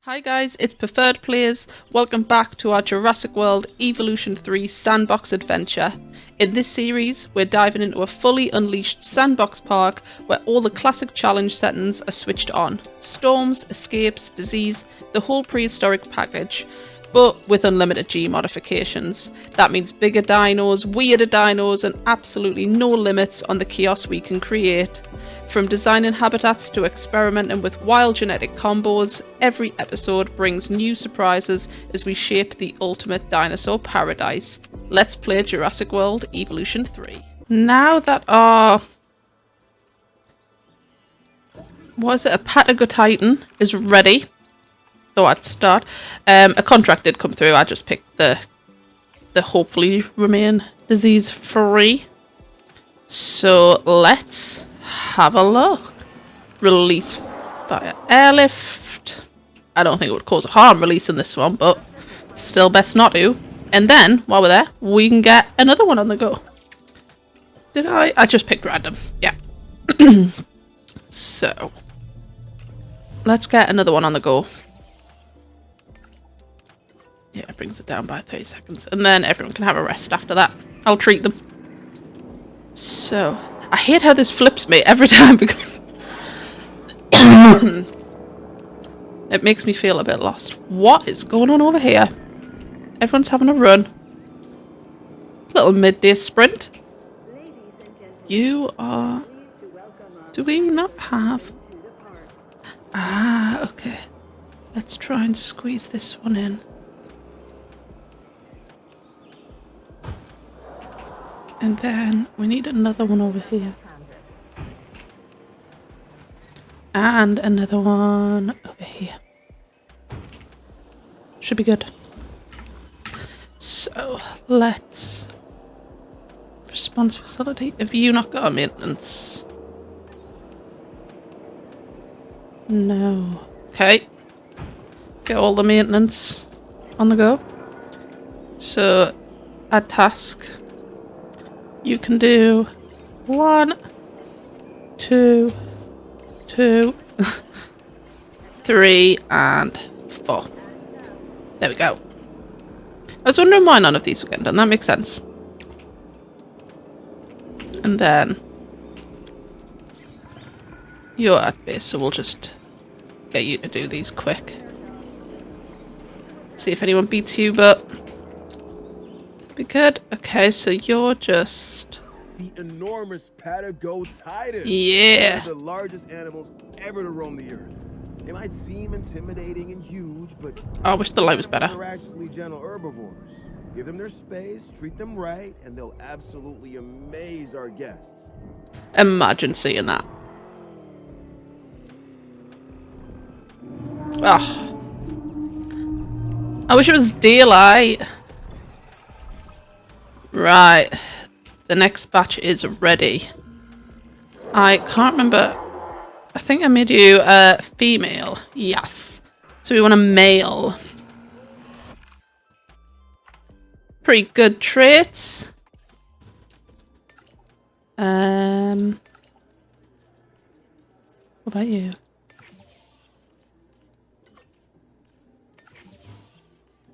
Hi guys, it's PferdPlays. Welcome back to our Jurassic World Evolution 3 Sandbox adventure. In this series, we're diving into a fully unleashed sandbox park where all the classic challenge settings are switched on. Storms, escapes, disease, the whole prehistoric package, but with unlimited G modifications. That means bigger dinos, weirder dinos, and absolutely no limits on the chaos we can create. From designing habitats to experimenting with wild genetic combos, every episode brings new surprises as we shape the ultimate dinosaur paradise. Let's play Jurassic World Evolution 3. Now that our... a Patagotitan is ready. Thought I'd start. A contract did come through. I just picked the hopefully remain disease free. So let's have a look. Release via airlift. I don't think it would cause harm releasing this one, but still best not to. And then while we're there, we can get another one on the go. Did I? I just picked random. Yeah. So let's get another one on the go. Yeah, it brings it down by 30 seconds. And then everyone can have a rest after that. I'll treat them. So, I hate how this flips me every time because it makes me feel a bit lost. What is going on over here? Everyone's having a run. Little midday sprint. You are... Do we not have... Ah, okay. Let's try and squeeze this one in. And then we need another one over here. And another one over here. Should be good. So let's... Response facility. Have you not got a maintenance? No. Okay. Get all the maintenance on the go. So, add task. You can do 1, 2, 3, and 4. There we go. I was wondering why none of these were getting done. That makes sense. And then you're at base, so we'll just get you to do these quick. See if anyone beats you, but be good. Okay, so you're just the enormous Patagotitan. Yeah. One of the largest animals ever to roam the earth. It might seem intimidating and huge, but I wish the light was better. They're actually gentle herbivores. Give them their space, treat them right, and they'll absolutely amaze our guests. Imagine seeing that. Ah. I wish it was daylight. Right. The next batch is ready. I can't remember. I think I made you a female. Yes. So we want a male. Pretty good traits. What about you?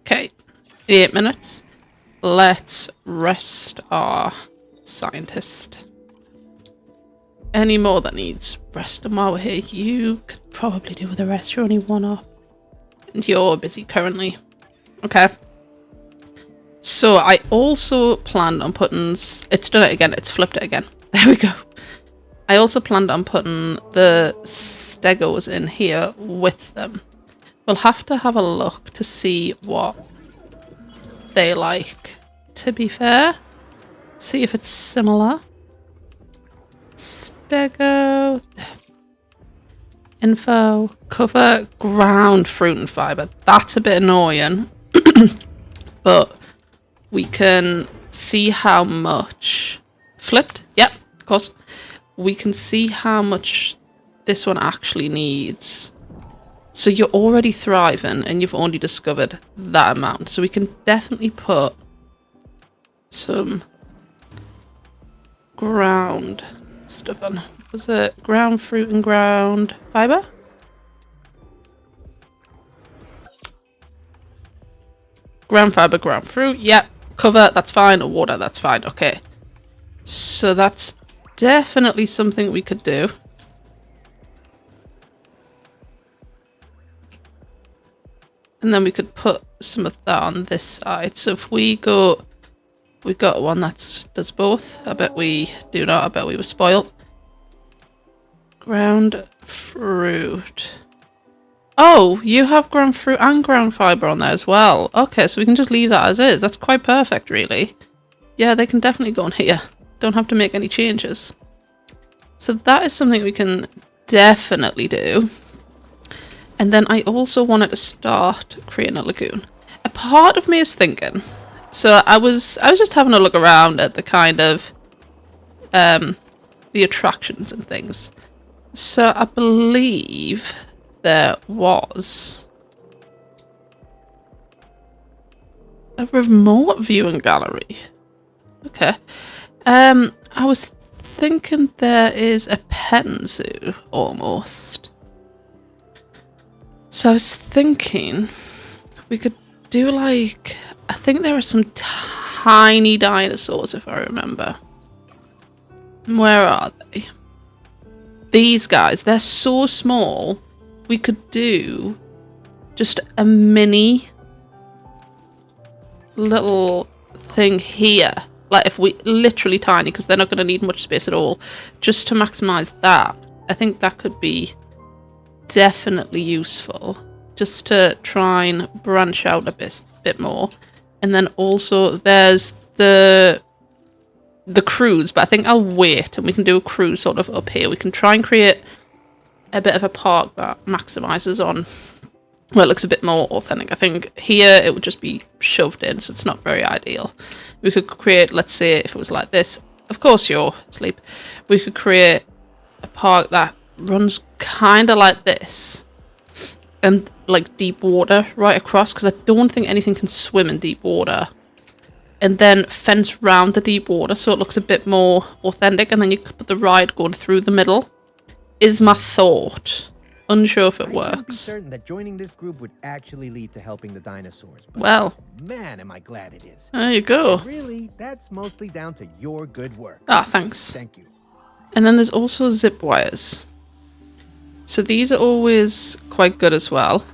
Okay. 8 minutes. Let's rest our scientist. Any more that needs resting while we're here? You could probably do with the rest. You're only 1 off. And you're busy currently. Okay. So I also planned on putting... It's done it again. It's flipped it again. There we go. I also planned on putting the stegos in here with them. We'll have to have a look to see what they like. To be fair, see if it's similar. Stego info cover ground fruit and fiber. That's a bit annoying, but we can see how much flipped. Yep, of course. We can see how much this one actually needs. So you're already thriving and you've only discovered that amount. So we can definitely put some ground stuff on. Was it ground fruit and ground fiber? Ground fibre, ground fruit. Yep. Cover, that's fine. Water, that's fine. Okay. So that's definitely something we could do. And then we could put some of that on this side. So if we go... We've got one that does both. I bet we do not. I bet we were spoiled. Ground fruit. Oh, you have ground fruit and ground fibre on there as well. Okay, so we can just leave that as is. That's quite perfect, really. Yeah, they can definitely go on here. Don't have to make any changes. So that is something we can definitely do. And then I also wanted to start creating a lagoon. A part of me is thinking... So I was just having a look around at the kind of the attractions and things. So I believe there was a remote viewing gallery. Okay. I was thinking there is a petting zoo almost. So I was thinking we could do like, I think there are some tiny dinosaurs if I remember. Where are they? These guys, they're so small. We could do just a mini little thing here. Like if we, literally tiny, because they're not going to need much space at all. Just to maximize that. I think that could be definitely useful. Just to try and branch out a bit more. And then also there's the cruise, but I think I'll wait and we can do a cruise sort of up here. We can try and create a bit of a park that maximizes on, well, it looks a bit more authentic. I think here it would just be shoved in, so it's not very ideal. We could create, let's say if it was like this, of course you're asleep, we could create a park that runs kind of like this. And like deep water right across, because I don't think anything can swim in deep water. And then fence round the deep water so it looks a bit more authentic, and then you could put the ride going through the middle. Is my thought. Unsure if it works. I can't be certain that joining this group would actually lead to helping the dinosaurs. But well, man, am I glad it is. There you go. And really, that's mostly down to your good work. Ah, thanks. Thank you. And then there's also zip wires. So these are always quite good as well.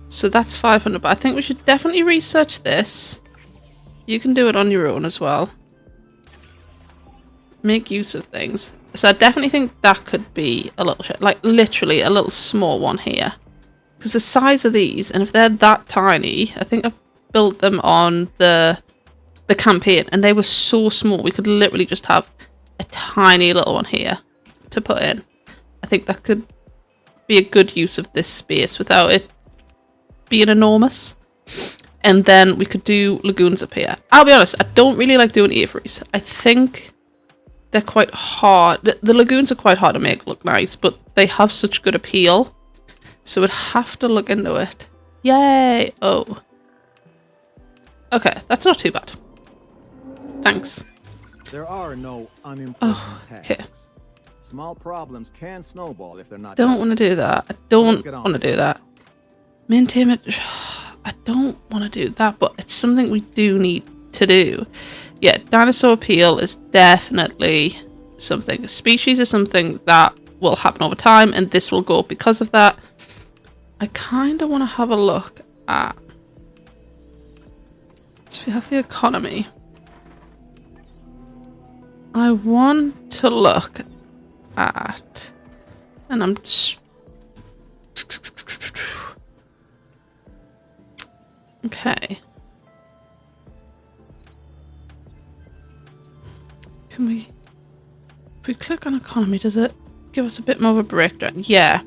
So that's 500, but I think we should definitely research this. You can do it on your own as well. Make use of things. So I definitely think that could be a little, like literally a little small one here. Because the size of these, and if they're that tiny, I think I've built them on the campaign, and they were so small, we could literally just have a tiny little one here to put in. I think that could be a good use of this space without it being enormous. And then we could do lagoons up here. I'll be honest, I don't really like doing aviaries. I think they're quite hard. The lagoons are quite hard to make look nice, but they have such good appeal. So we'd have to look into it. Yay! Oh. Okay, that's not too bad. Thanks. There are no unimportant tasks. Okay. Small problems can snowball if they're not. Don't want to do that. I don't want to do that. Maintain it. I don't want to do that, but it's something we do need to do. Yeah, dinosaur appeal is definitely something. A species is something that will happen over time, and this will go because of that. I kind of want to have a look at... So we have the economy. I want to look at... And I'm just... Okay. Can we... If we click on economy, does it give us a bit more of a breakdown? Yeah.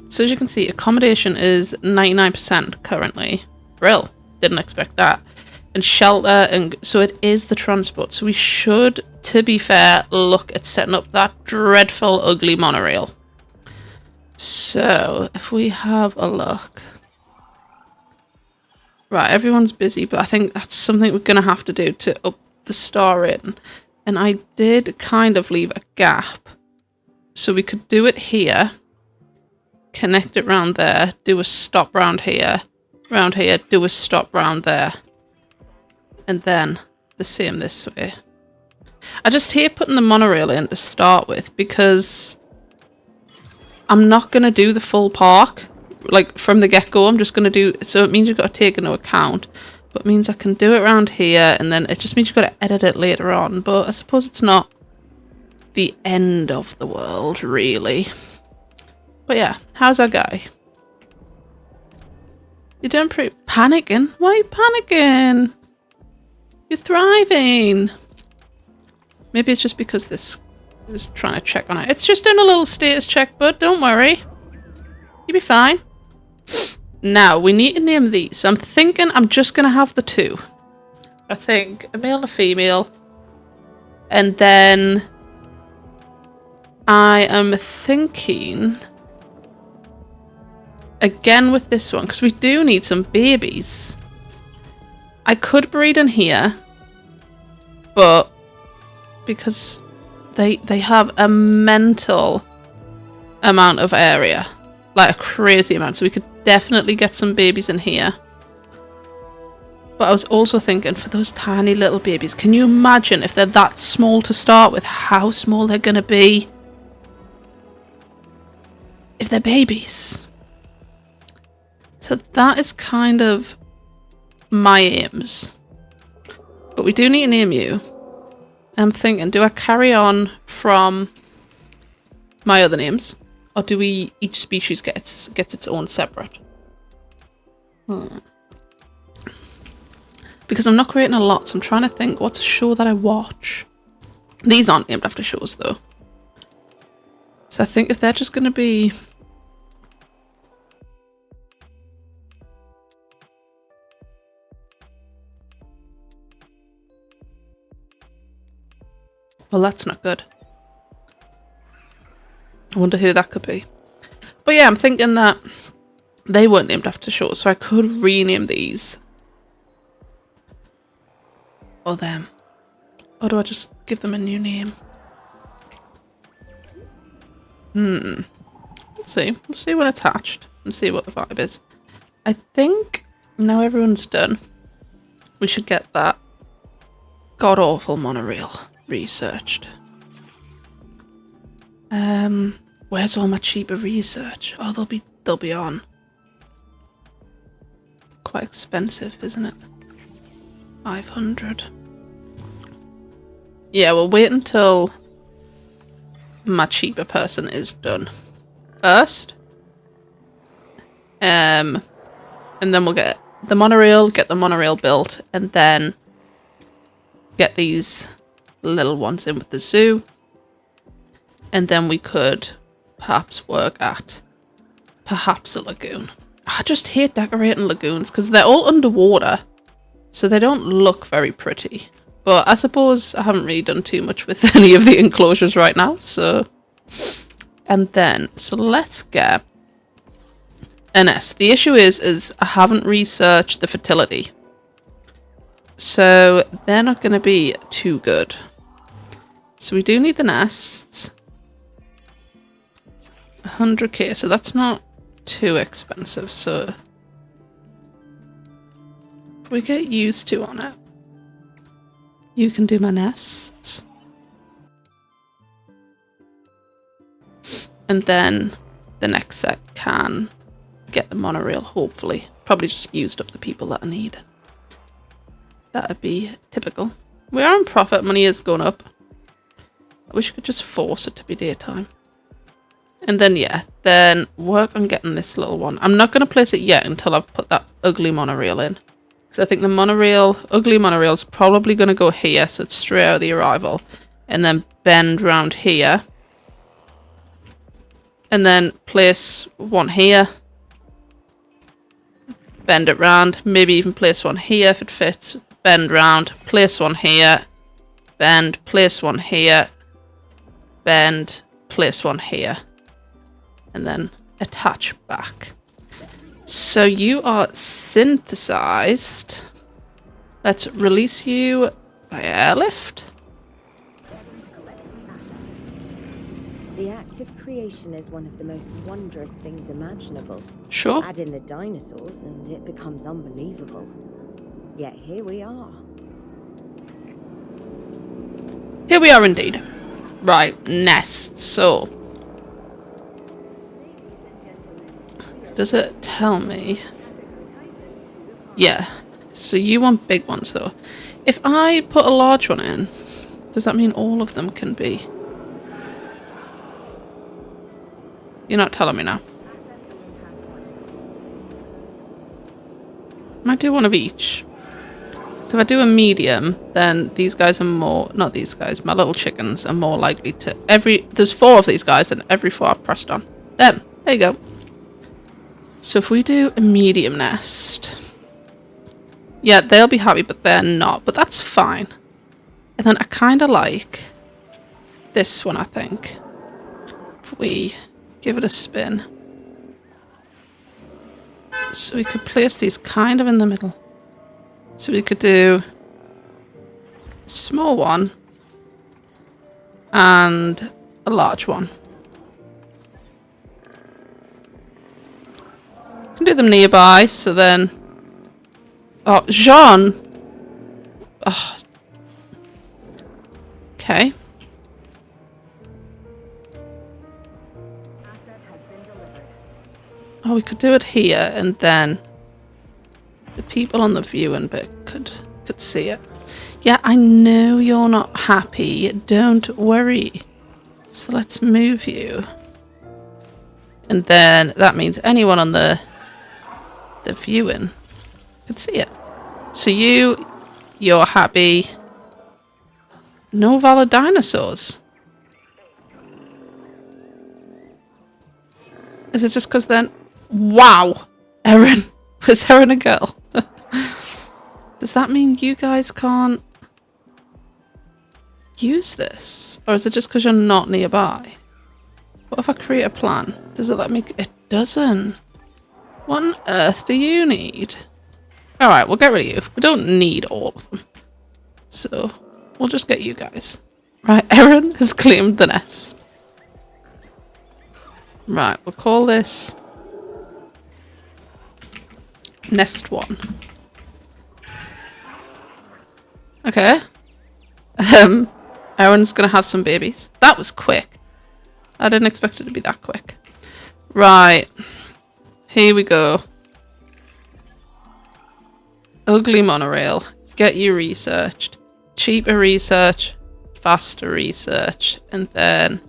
So as you can see, accommodation is 99% currently. Brill. Didn't expect that. And shelter, and so it is the transport. So we should, to be fair, look at setting up that dreadful, ugly monorail. So if we have a look... Right, everyone's busy, but I think that's something we're going to have to do to up the star rating. And I did kind of leave a gap. So we could do it here. Connect it round there. Do a stop round here. round here, do a stop round there. And then the same this way. I just hate putting the monorail in to start with because I'm not going to do the full park. Like from the get-go, I'm just going to do... So it means you've got to take into account. But it means I can do it around here, and then it just means you've got to edit it later on. But I suppose it's not the end of the world, really. But yeah, how's our guy? You're doing pretty... Panicking? Why are you panicking? You're thriving. Maybe it's just because this is trying to check on it. It's just doing a little status check, but don't worry. You'll be fine. Now, we need to name these. So I'm thinking I'm just going to have the two. I think a male and a female. And then I am thinking... Again with this one, because we do need some babies. I could breed in here, but because they have a mental amount of area, like a crazy amount, so we could definitely get some babies in here. But I was also thinking for those tiny little babies, can you imagine if they're that small to start with, how small they're going to be if they're babies? So that is kind of my aims. But we do need to name you. I'm thinking, do I carry on from my other names? Or do we, each species gets its own separate? Because I'm not creating a lot, so I'm trying to think what's a show that I watch. These aren't named after shows though. So I think if they're just going to be... Well, that's not good. I wonder who that could be. But yeah, I'm thinking that they weren't named after shows, so I could rename these. Or them. Or do I just give them a new name? Let's see. We'll see when attached and see what the vibe is. I think now everyone's done. We should get that god-awful monorail researched. Where's all my cheaper research? Oh, they'll be on. Quite expensive, isn't it? 500. Yeah, we'll wait until my cheaper person is done first. And then we'll get the monorail built, and then get these little ones in with the zoo. And then we could perhaps work at perhaps a lagoon. I just hate decorating lagoons because they're all underwater, so they don't look very pretty. But I suppose I haven't really done too much with any of the enclosures right now, so... And then, so let's get an S. The issue is I haven't researched the fertility. So they're not going to be too good. So we do need the nests. 100k, so that's not too expensive, so we get used to on it. You can do my nests. And then the next set can get the monorail, hopefully. Probably just used up the people that I need. That would be typical. We are in profit, money is going up. I wish I could just force it to be daytime. And then, yeah, then work on getting this little one. I'm not going to place it yet until I've put that ugly monorail in. Because I think the ugly monorail is probably going to go here, so it's straight out of the arrival. And then bend round here. And then place one here. Bend it round. Maybe even place one here if it fits. Bend round. Place one here. Bend. Place one here. Bend. Place one here. And then attach back. So you are synthesized. Let's release you by airlift. The act of creation is one of the most wondrous things imaginable. Sure. Add in the dinosaurs and it becomes unbelievable. Yet here we are. Here we are indeed. Right, nest. So, does it tell me? Yeah. So you want big ones though. If I put a large one in, does that mean all of them can be? You're not telling me now. I might do one of each. So if I do a medium, then these guys are more, not these guys, my little chickens are more likely to, there's 4 of these guys and every 4 I've pressed on. Them, there you go. So if we do a medium nest, yeah, they'll be happy, but they're not, but that's fine. And then I kind of like this one, I think. If we give it a spin. So we could place these kind of in the middle. So we could do a small one and a large one. Can do them nearby, so then... Oh, Jean! Oh. Okay. Oh, we could do it here, and then the people on the viewing bit could see it. Yeah, I know you're not happy. Don't worry. So let's move you. And then that means anyone on the viewing could see it. So you're happy. No valid dinosaurs. Is it just because then... Wow! Erin. Was Erin a girl? Does that mean you guys can't use this? Or is it just because you're not nearby? What if I create a plan? Does it let me... It doesn't. What on earth do you need? Alright, we'll get rid of you. We don't need all of them. So, we'll just get you guys. Right, Erin has claimed the nest. Right, we'll call this Nest 1. Okay. Erin's gonna have some babies. That was quick. I didn't expect it to be that quick. Right. Here we go. Ugly monorail. Get you researched. Cheaper research. Faster research. And then...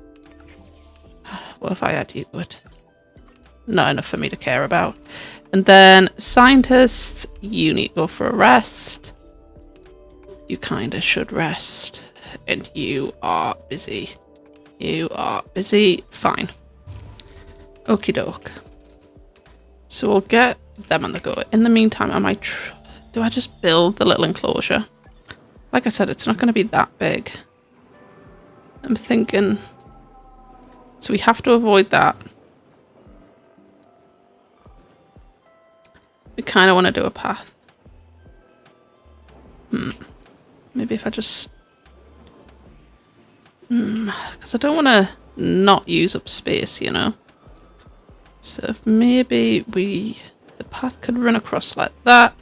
What if I add you to it? Not enough for me to care about. And then scientists, you need to go for a rest. You kinda should rest. And you are busy. You are busy. Fine. Okie doke. So we'll get them on the go. In the meantime, I might... Do I just build the little enclosure? Like I said, it's not going to be that big. I'm thinking... So we have to avoid that. We kind of want to do a path. Maybe if I just... Because I don't want to not use up space, you know? So if maybe the path could run across like that.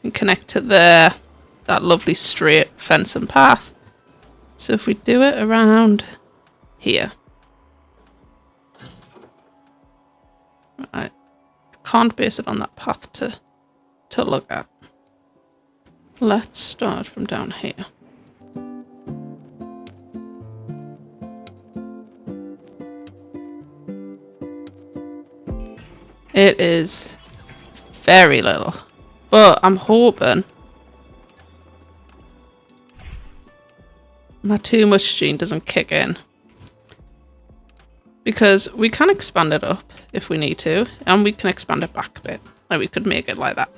And connect to there. That lovely straight fence and path. So if we do it around here. Right. I can't base it on that path to look at. Let's start from down here. It is very little, but I'm hoping my too much gene doesn't kick in, because we can expand it up if we need to, and we can expand it back a bit. Like we could make it like that.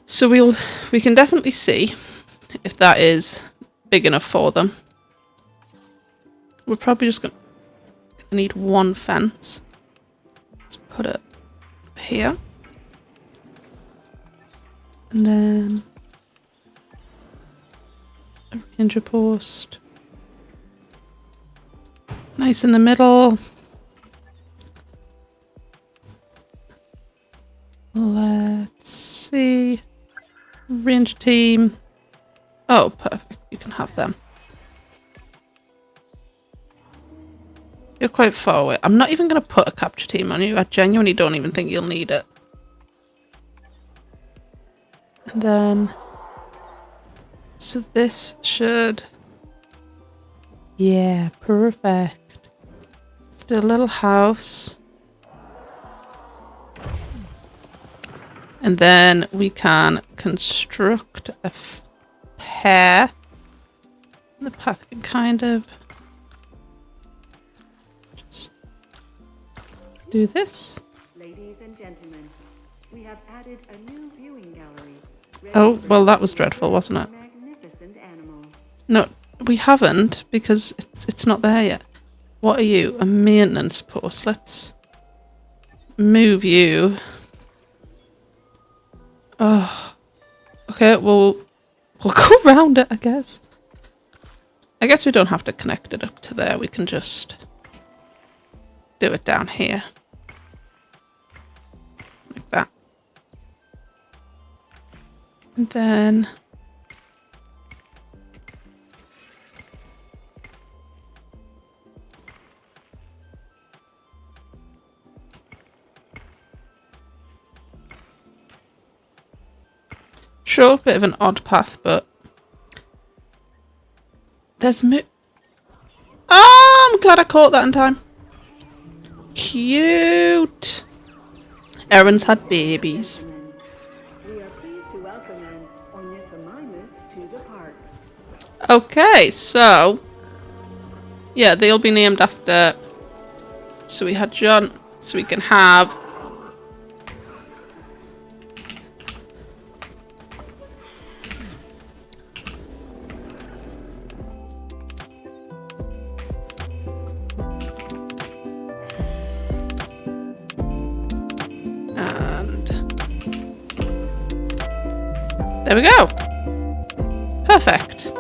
So we can definitely see if that is big enough for them. We're probably just gonna need one fence. Put it here, and then a ranger post, Nice in the middle. Let's see. Range team. Oh, perfect. You can have them. You're quite far away. I'm not even going to put a capture team on you. I genuinely don't even think you'll need it. And then... So this should... Yeah, perfect. Let's do a little house. And then we can construct a pair. The path can kind of just do this. Ladies and gentlemen, we have added a new viewing gallery. Oh, well, that was dreadful, wasn't it? Magnificent animals. No, we haven't because it's not there yet. What are you? A maintenance post. Let's move you. Oh, okay. We'll go around it, I guess. I guess we don't have to connect it up to there. We can just do it down here, like that, and then. Sure, bit of an odd path, but there's Oh, I'm glad I caught that in time. Cute. Erin's had babies. We are pleased to welcome an ornithomimus to the park. Okay, so yeah, they'll be named after. So we had John, so we can have. There we go. Perfect.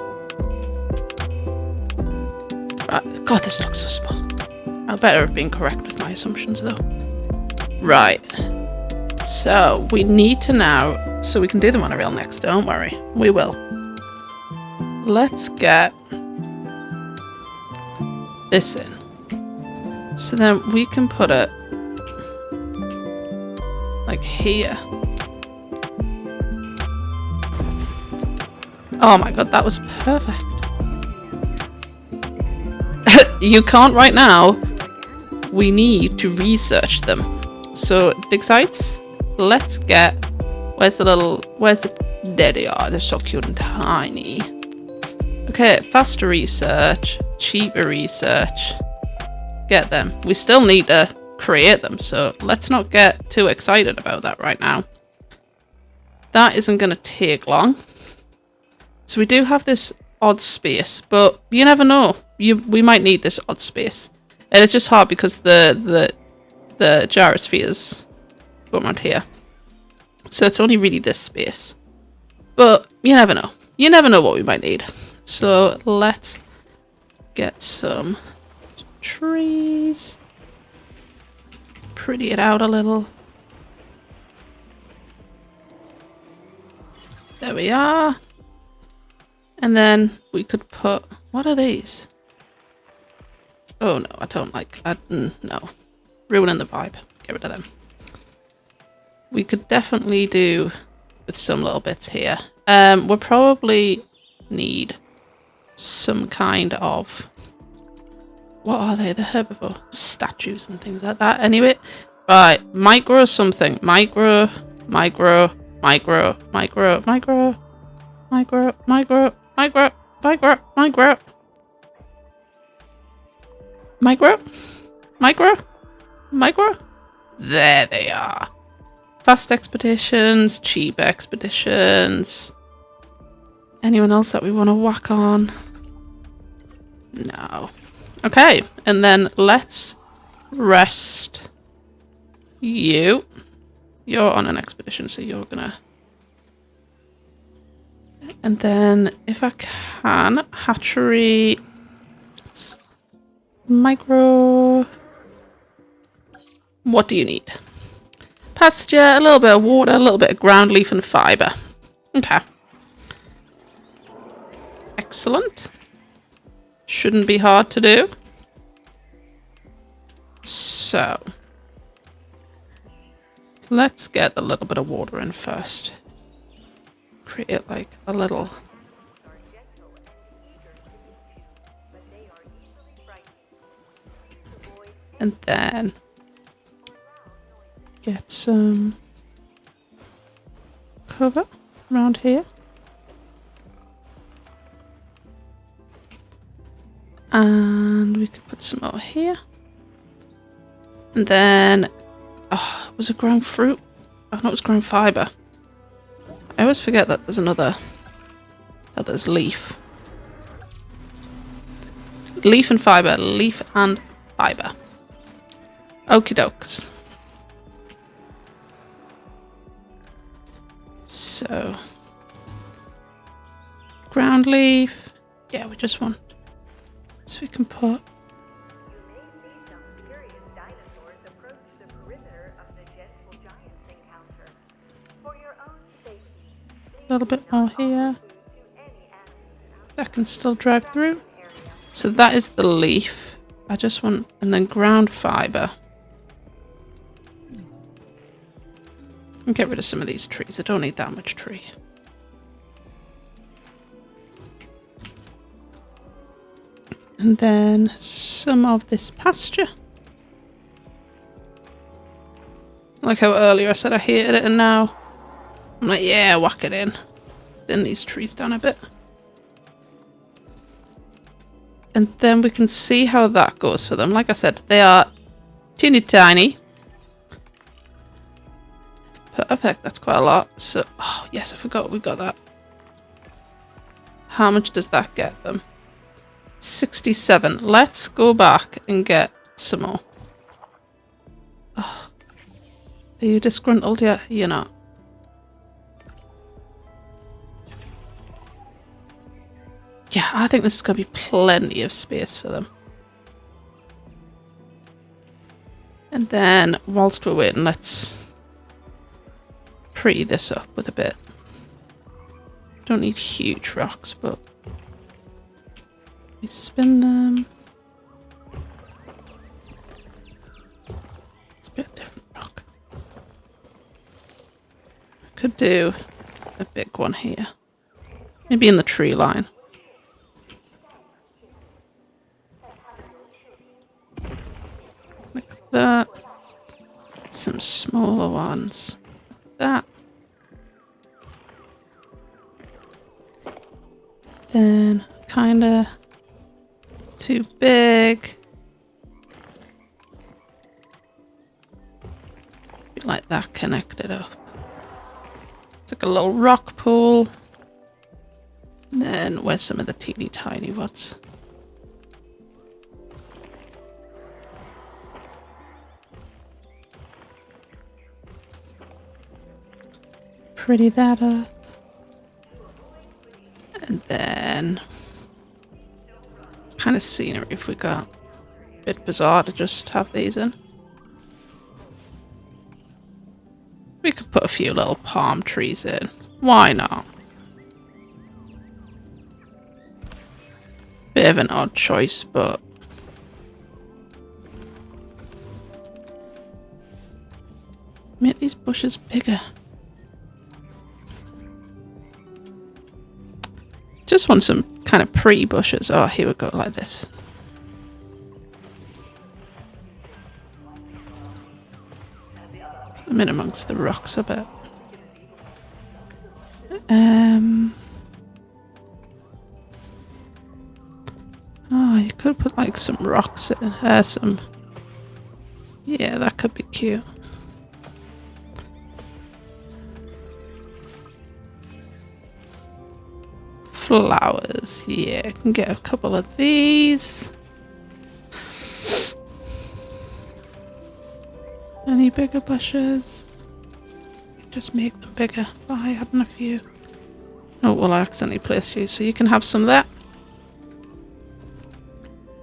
Right. God, this looks so small. I better have been correct with my assumptions, though. Right. So, we need to now... So we can do the monorail next, don't worry. We will. Let's get this in. So then we can put it... like here. Oh my god, that was perfect. You can't right now. We need to research them. So, dig sites. Let's get... Where's the... There they are. They're so cute and tiny. Okay, faster research. Cheaper research. Get them. We still need to create them, so let's not get too excited about that right now. That isn't going to take long. So we do have this odd space, but you never know. We might need this odd space. And it's just hard because the gyrospheres go around here. So it's only really this space. But you never know. You never know what we might need. So let's get some trees. Pretty it out a little. There we are. And then we could put... What are these? Oh no, I don't like... no. Ruining the vibe. Get rid of them. We could definitely do with some little bits here. We'll probably need some kind of... What are they? The herbivore statues and things like that. Anyway, right. Micro something. Micro. Micro. Micro. Micro. Micro. Micro. Micro. Micro. Micro. Micro. Micro. Micro. Micro. There they are. Fast expeditions. Cheap expeditions. Anyone else that we want to whack on? No. Okay, and then let's rest you. You're on an expedition, so you're gonna... And then, if I can, hatchery... Micro. What do you need? Pasture, a little bit of water, a little bit of ground leaf and fibre. Okay. Excellent. Shouldn't be hard to do. So, let's get a little bit of water in first. Create like a little... And then get some cover around here. And we could put some more here. And then, oh, was it ground fruit? Oh no, it was ground fibre. I always forget that there's another, that there's leaf. Leaf and fibre, leaf and fibre. Okie dokes. So, ground leaf. Yeah, we just want, so we can put Dinosaurs approach the perimeter of the Jetful Giants encounter. For your own safety, a little bit more here. That can still drag through. So that is the leaf. I just want, and then ground fibre. And get rid of some of these trees. I don't need that much tree. And then some of this pasture. Like how earlier I said I hated it and now I'm like, yeah, whack it in. Thin these trees down a bit. And then we can see how that goes for them. Like I said, they are teeny tiny. Perfect, that's quite a lot. So, oh yes, I forgot we got that. How much does that get them? 67. Let's go back and get some more. Oh. Are you disgruntled yet? You're not. Yeah, I think this is going to be plenty of space for them. And then, whilst we're waiting, let's pretty this up with a bit. Don't need huge rocks, but we spin them. It's a bit different rock. Could do a big one here. Maybe in the tree line. Like that. Some smaller ones. Like that. Then kinda too big. Like that connected up. It's like a little rock pool. And then where's some of the teeny tiny ones? Pretty that up. And then kind of scenery if we got. A bit bizarre to just have these in. We could put a few little palm trees in. Why not? Bit of an odd choice, but make these bushes bigger. Just want some kind of pretty bushes. Oh, here we go, like this. I'm in amongst the rocks a bit. Oh, you could put like some rocks in here, some. Yeah, that could be cute. Flowers, yeah, I can get a couple of these. Any bigger bushes? Just make them bigger by adding a few. Oh, well, I accidentally placed you, so you can have some of that.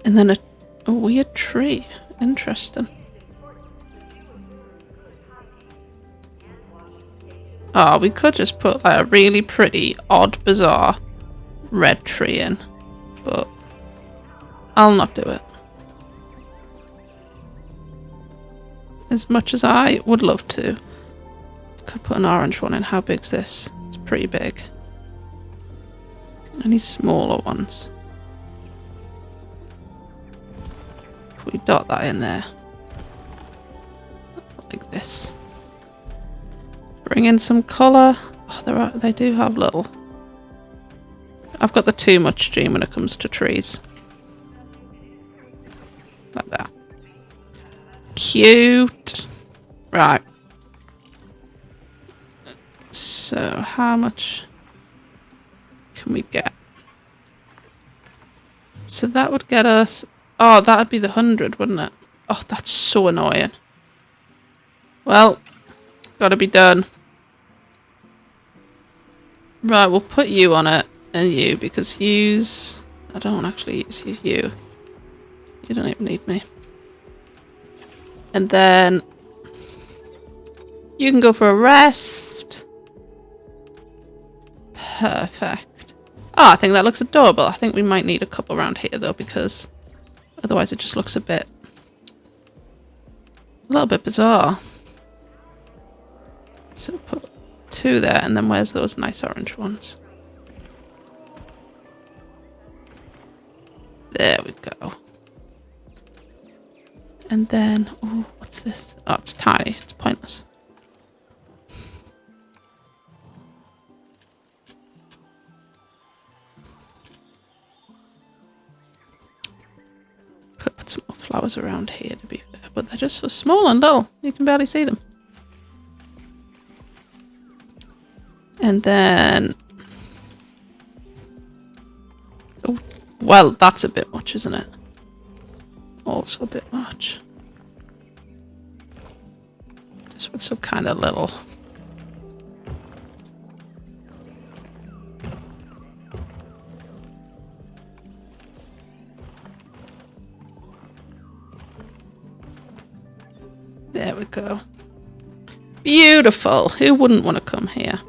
And then a A weird tree. Interesting. Oh, we could just put like a really pretty, odd, bizarre red tree in. But I'll not do it. As much as I would love to. Could put an orange one in. How big's this? It's pretty big. Any smaller ones? If we dot that in there. Like this. Bring in some colour. Oh, they do have little... I've got the too much gene when it comes to trees. Like that. Cute. Right. So, how much can we get? So that would get us... Oh, that would be the 100, wouldn't it? Oh, that's so annoying. Well, gotta be done. Right, we'll put you on it and you, because use... I don't actually use you. You don't even need me. And then you can go for a rest. Perfect. Oh, I think that looks adorable. I think we might need a couple around here though, because otherwise it just looks a little bit bizarre. So put 2 there, and then where's those nice orange ones? There we go. And then, oh, what's this? Oh, it's tiny. It's pointless. Could put some more flowers around here to be fair, but they're just so small and little. You can barely see them. And then... Oh, well, that's a bit much, isn't it? Also a bit much. This one's so kind of little. There we go. Beautiful. Who wouldn't want to come here?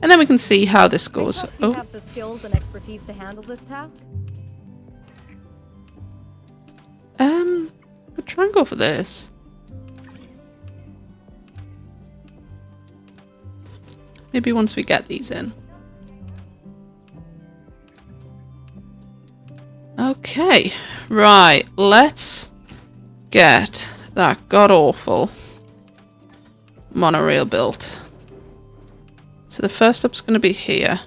And then we can see how this goes. I trust you have the skills and expertise to handle this task? We'll try and go for this. Maybe once we get these in. Okay, right, let's get that god-awful monorail built. So the first stop's going to be here.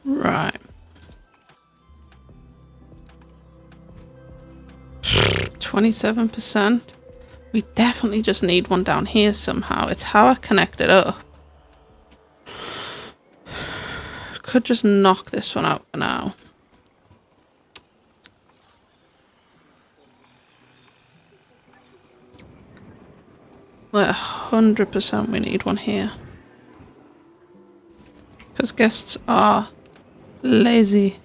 Right. 27%. We definitely just need one down here somehow. It's how I connect it up. Could just knock this one out for now. Like 100% we need one here. Because guests are lazy.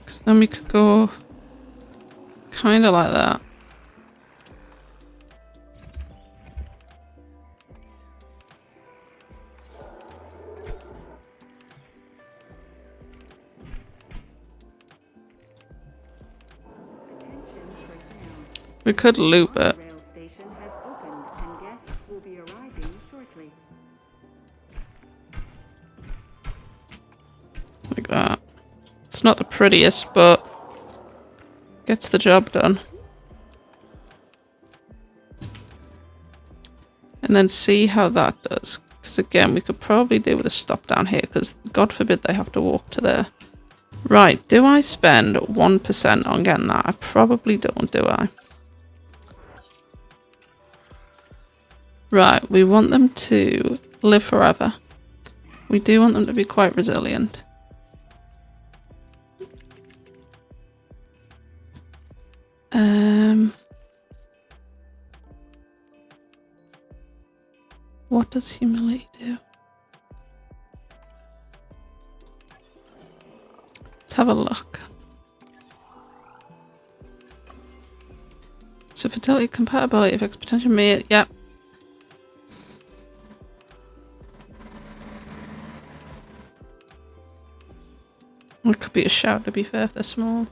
Because then we could go kind of like that. We could loop it. Rail station has opened and guests will be arriving shortly. It's not the prettiest, but gets the job done. And then see how that does. Because again, we could probably do with a stop down here, because God forbid they have to walk to there. Right, do I spend 1% on getting that? I probably don't, do I? Right, we want them to live forever. We do want them to be quite resilient. What does humility do? Let's have a look. So fertility, compatibility, affects potential mate. Yep. It could be a shout, to be fair, if they're small.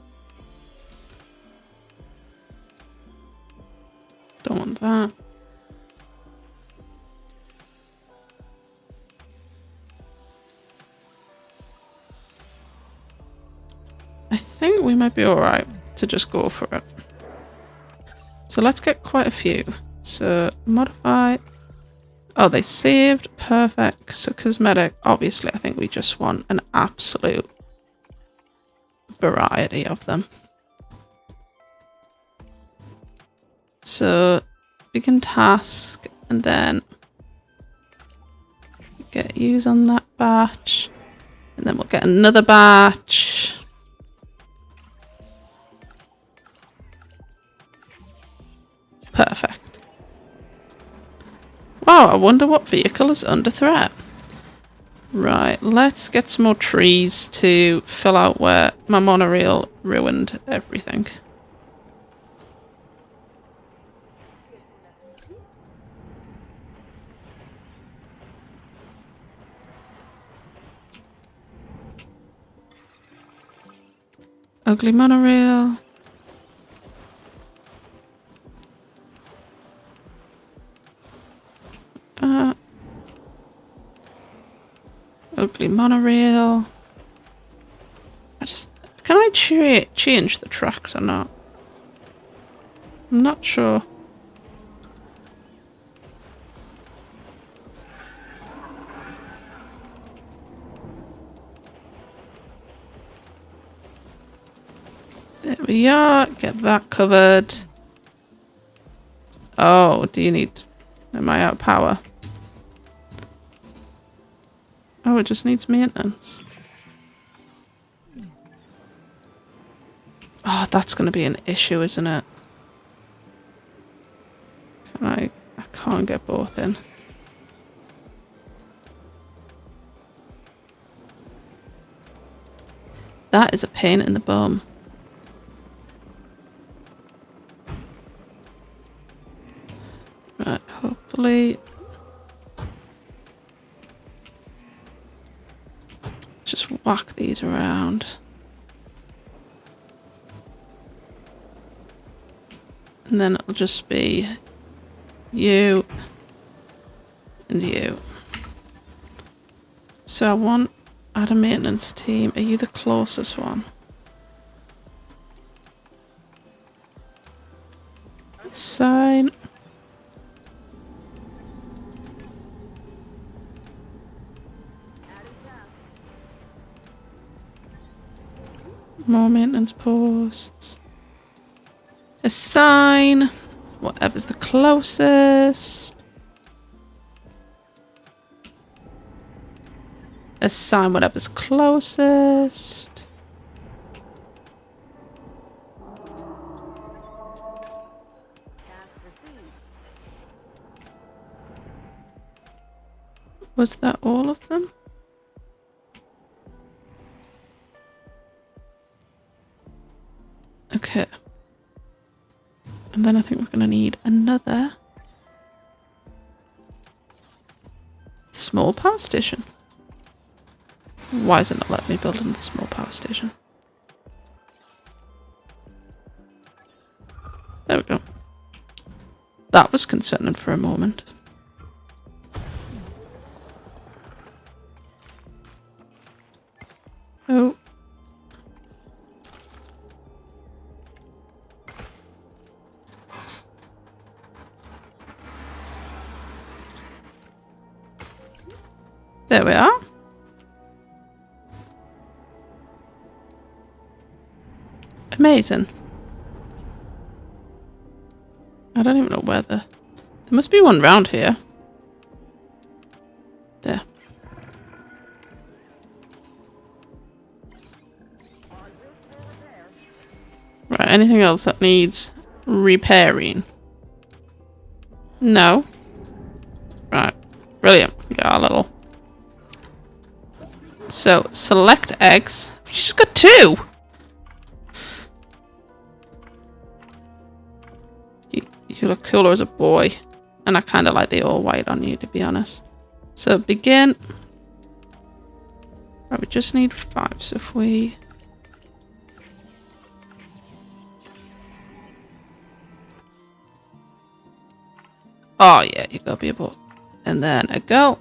Don't want that. I think we might be alright to just go for it. So let's get quite a few. So modify. Oh, they saved. Perfect. So cosmetic. Obviously, I think we just want an absolute variety of them. So begin task and then get use on that batch. And then we'll get another batch. Perfect. Wow, I wonder what vehicle is under threat. Right, let's get some more trees to fill out where my monorail ruined everything. Ugly monorail. Ugly monorail. Can I change the tracks or not? I'm not sure. There we are. Get that covered. Oh, do you need... Am I out of power? Oh, it just needs maintenance. Oh, that's going to be an issue, isn't it? I can't get both in. That is a pain in the bum. Right, hopefully... Just whack these around. And then it'll just be you and you. So I want add a maintenance team. Are you the closest one? Sign. More maintenance posts. Assign. Whatever's the closest. Assign whatever's closest. Was that all of them? Okay. And then I think we're going to need another small power station. Why is it not letting me build another small power station? There we go. That was concerning for a moment. Oh. There we are. Amazing. I don't even know where there must be one round here. There. Right, anything else that needs repairing? No. Right, brilliant. We got our little. So, select eggs. She's got 2! You look cooler as a boy. And I kind of like the all white on you, to be honest. So, begin. Right, we just need 5. So, if we... Oh, yeah, you gotta be a boy. And then a girl.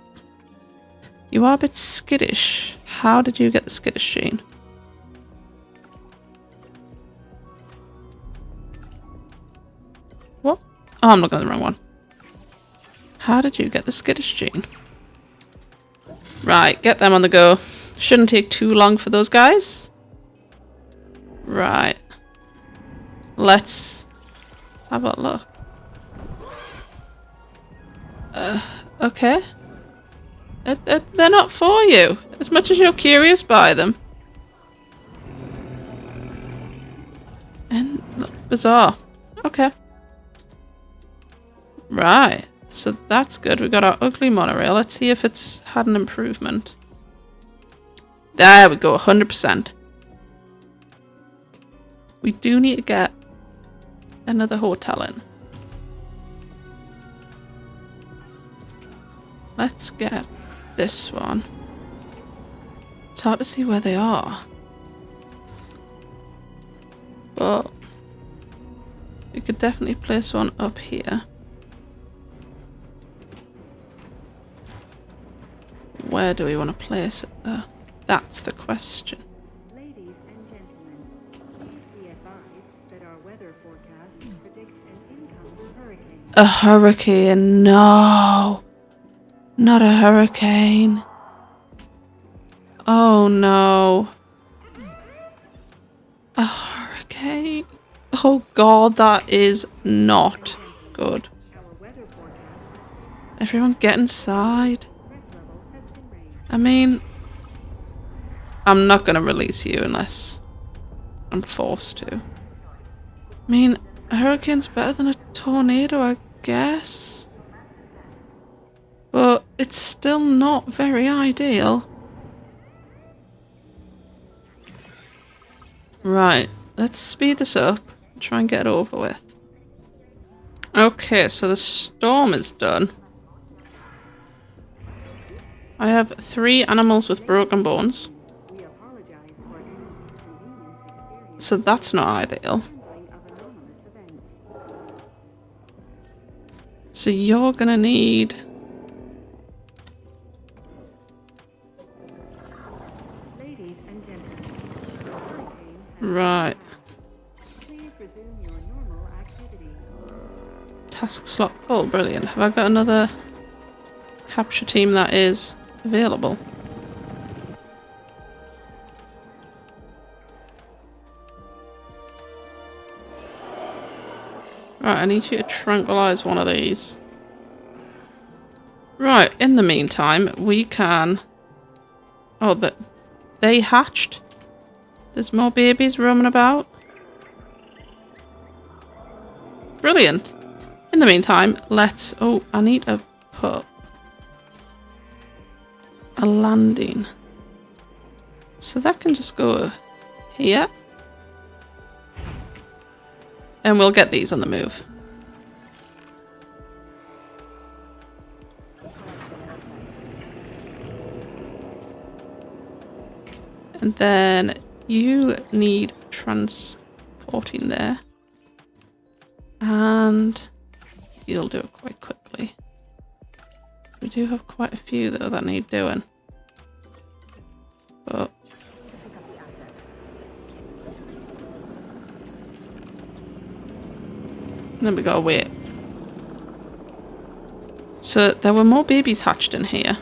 You are a bit skittish. How did you get the skittish gene? What? Oh, I'm looking at the wrong one. How did you get the skittish gene? Right, get them on the go. Shouldn't take too long for those guys. Right. Let's have a look. Okay. They're not for you, as much as you're curious by them. And look, bizarre. Okay. Right. So that's good. We got our ugly monorail. Let's see if it's had an improvement. There we go, 100%. We do need to get another hotel in. Let's get this one. It's hard to see where they are. But we could definitely place one up here. Where do we want to place it though? That's the question. Ladies and gentlemen, please be advised that our weather forecasts predict an incoming hurricane. A hurricane, no. Not a hurricane. Oh no. A hurricane. Oh god, that is not good. Our weather forecast Everyone get inside. threat level has been raised. I mean, I'm not gonna release you unless I'm forced to. I mean, a hurricane's better than a tornado, I guess. But it's still not very ideal. Right, let's speed this up and try and get it over with. Okay, so the storm is done. I have 3 animals with broken bones. We apologize for any inconvenience experienced So that's not ideal. handling of anomalous events. So you're gonna need... Ladies and gentlemen, the hurricane has Right. please resume your normal activity. Task slot full, brilliant. Have I got another capture team that is available? Right, I need you to tranquilize one of these. Right, in the meantime, we can... Oh, they hatched? There's more babies roaming about? Brilliant. In the meantime, let's... Oh, I need to put a landing. So that can just go here. And we'll get these on the move. And then you need transporting there. And you'll do it quite quickly. We do have quite a few though that need doing. But then we gotta wait. So there were more babies hatched in here.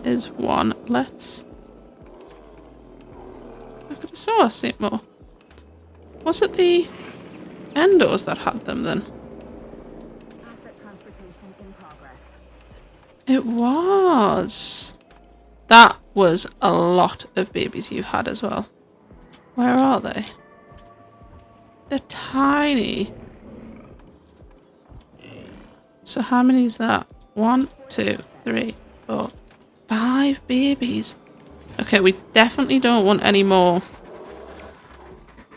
is one. Let's... I could have saw see more. Was it the Endos that had them then? Asset transportation in progress. It was. That was a lot of babies you had as well. Where are they? They're tiny. So how many is that? 1, 2, 3, 4, 5 babies. Okay, we definitely don't want any more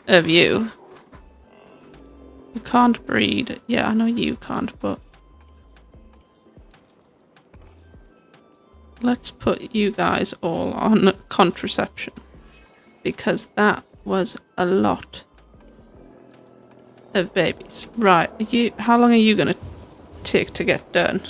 of you. You can't breed. Yeah, I know you can't, but let's put you guys all on contraception because that was a lot of babies. Right, how long are you gonna take to get done?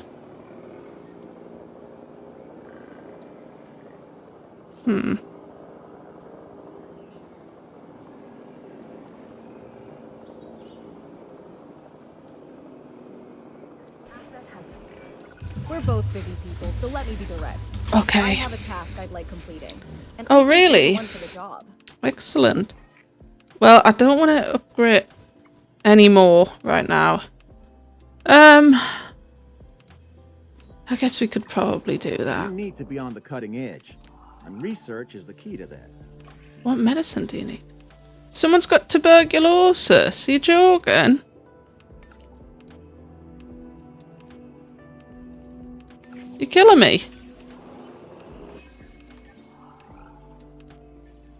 We're both busy people, so let me be direct. Okay. I have a task I'd like completing. And Oh, I think you're the really? one for the job. Excellent. Well, I don't want to upgrade any more right now. I guess we could probably do that. You need to be on the cutting edge, and research is the key to that. What medicine do you need? Someone's got tuberculosis. Are you joking? You're killing me.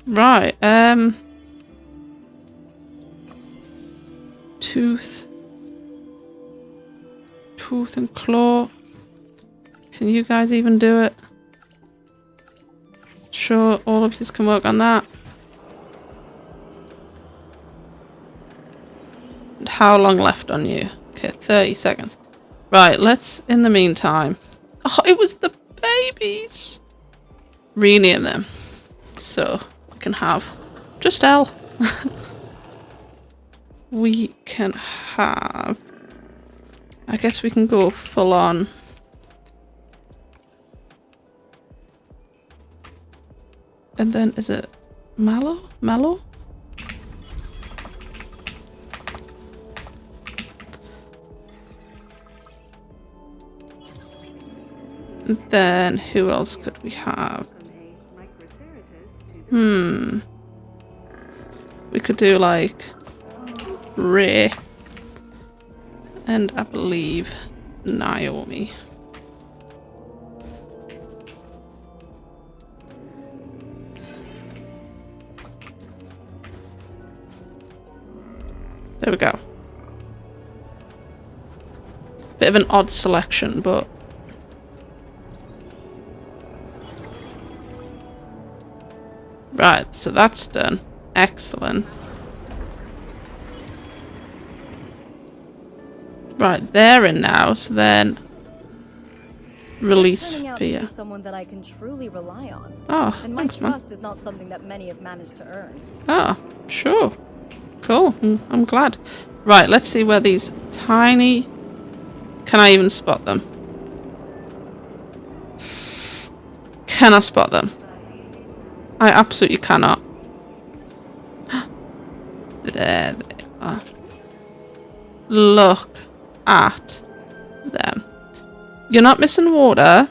Right, Tooth and claw. Can you guys even do it? Sure, all of you can work on that. And how long left on you? Okay, 30 seconds. Right, let's, in the meantime... Oh, it was the babies! Rename them. So, we can have just L. We can have... I guess we can go full on. And then, is it Mallow? Mallow? And then, who else could we have? From a Microceratops to the We could do like Ray and I believe Naomi. There we go. Bit of an odd selection, but right, so that's done. Excellent. Right, they're in now, so then release Turning out to fear. be someone that I can truly rely on. Oh, And my thanks, man. trust is not something that many have managed to earn. Oh, sure. Cool. I'm glad. Right, let's see where these tiny... Can I even spot them? Can I spot them? I absolutely cannot. There they are. Look at them. You're not missing water.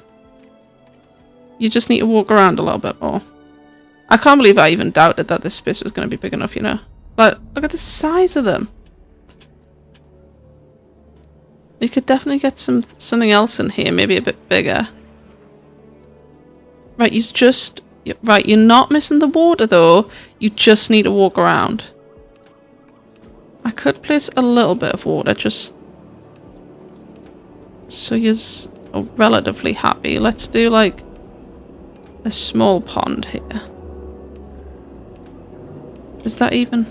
You just need to walk around a little bit more. I can't believe I even doubted that this space was going to be big enough, you know. Like, look at the size of them. We could definitely get something else in here, maybe a bit bigger. Right, right, you're not missing the water though. You just need to walk around. I could place a little bit of water just so you're relatively happy. Let's do like a small pond here. Is that even?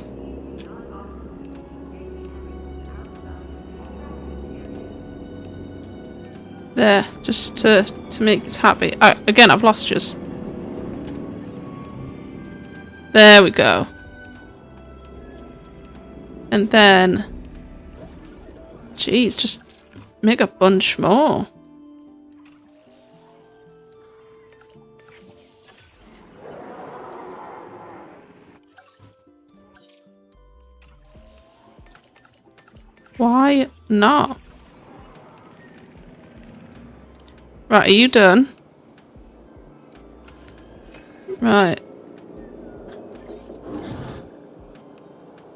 There, just to make us happy. Again, I've lost yours. There we go. And then, geez, just make a bunch more. Why not? Right, are you done? Right.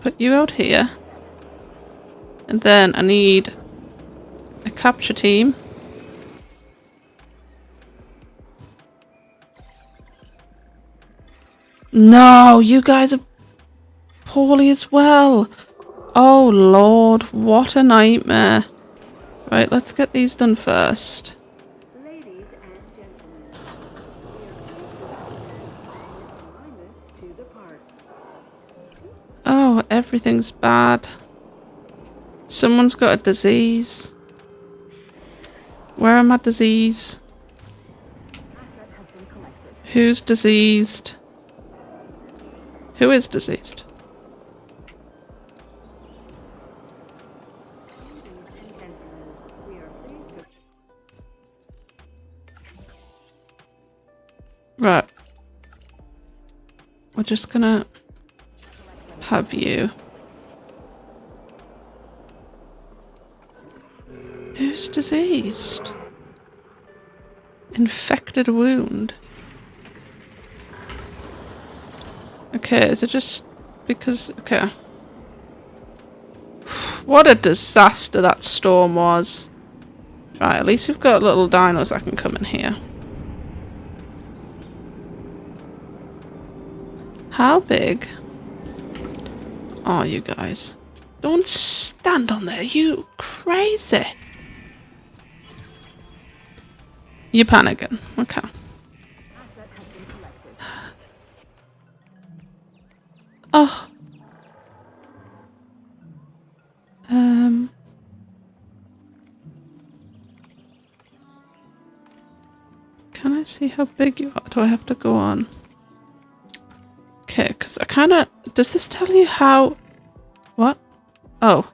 Put you out here. And then I need a capture team. No, you guys are poorly as well. Oh Lord, what a nightmare. Right, let's get these done first. Ladies and gentlemen, we are pleased to welcome to the park. Oh, everything's bad. Someone's got a disease. Where am I disease? Asset has been collected. Who's diseased? Who is diseased? Ladies and gentlemen, we are pleased to Right. We're just gonna have you. Who's diseased? Infected wound. Okay, is it just because... Okay. What a disaster that storm was. Right, at least we've got little dinos that can come in here. How big are you guys? Don't stand on there, you crazy. You're panicking. Okay. Asset has been collected. Oh. Can I see how big you are? Do I have to go on? Okay, because I kind of... Does this tell you how... What? Oh.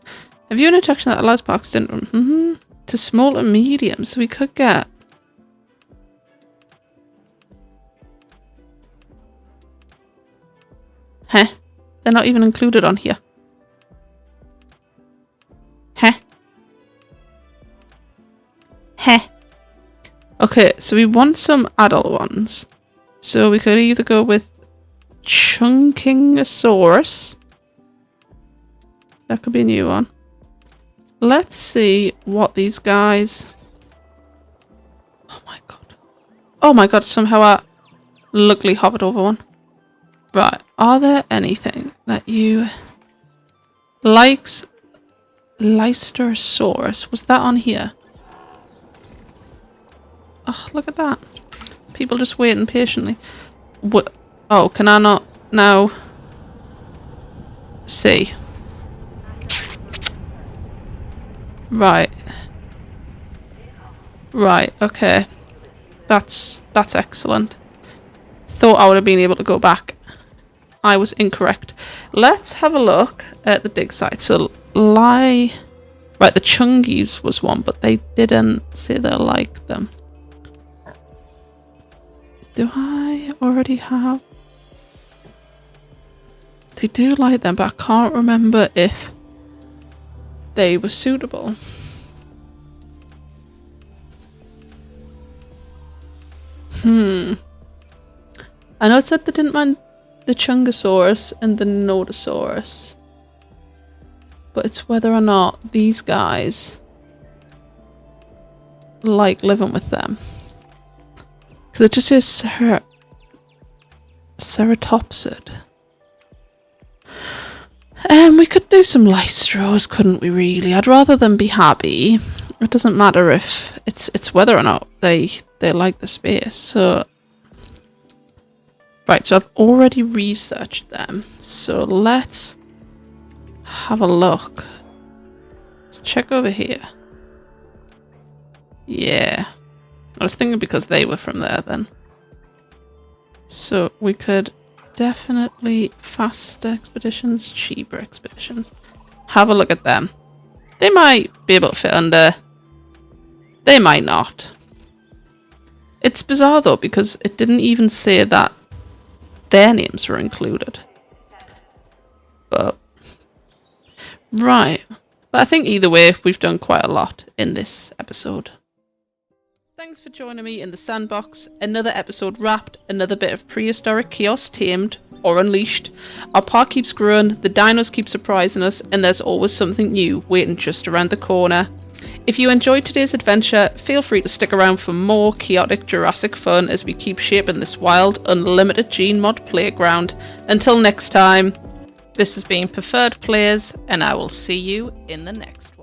A view and attraction that allows parks to small and medium, so we could get... Huh? They're not even included on here. Huh? Huh? Okay, so we want some adult ones. So we could either go with Chunkingosaurus. That could be a new one. Let's see what these guys... Oh my god. Oh my god, somehow I luckily hovered over one. Right, are there anything that you... Likes... Leicestersaurus, was that on here? Oh, look at that. People just waiting patiently. What? Oh, can I not now see? Right. Right, okay. That's excellent. Thought I would have been able to go back. I was incorrect. Let's have a look at the dig site. So, right, the Chungies was one, but they didn't say they liked them. Do I already have... They do like them, but I can't remember if they were suitable. I know it said they didn't mind the Chungosaurus and the Nodosaurus, but it's whether or not these guys like living with them. Because it just says Ceratopsid. We could do some Lystros, couldn't we really? I'd rather them be happy. It doesn't matter if it's whether or not they like the space. So right, so I've already researched them. So let's have a look. Let's check over here. Yeah. I was thinking because they were from there then. So we could definitely faster expeditions, cheaper expeditions. Have a look at them. They might be able to fit under. They might not. It's bizarre though because it didn't even say that their names were included. But right. But I think either way, we've done quite a lot in this episode. Thanks for joining me in the sandbox. Another episode wrapped, another bit of prehistoric chaos tamed or unleashed. Our park keeps growing, the dinos keep surprising us, and there's always something new waiting just around the corner. If you enjoyed today's adventure, feel free to stick around for more chaotic Jurassic fun as we keep shaping this wild, unlimited gene mod playground. Until next time, this has been PferdPlays, and I will see you in the next one.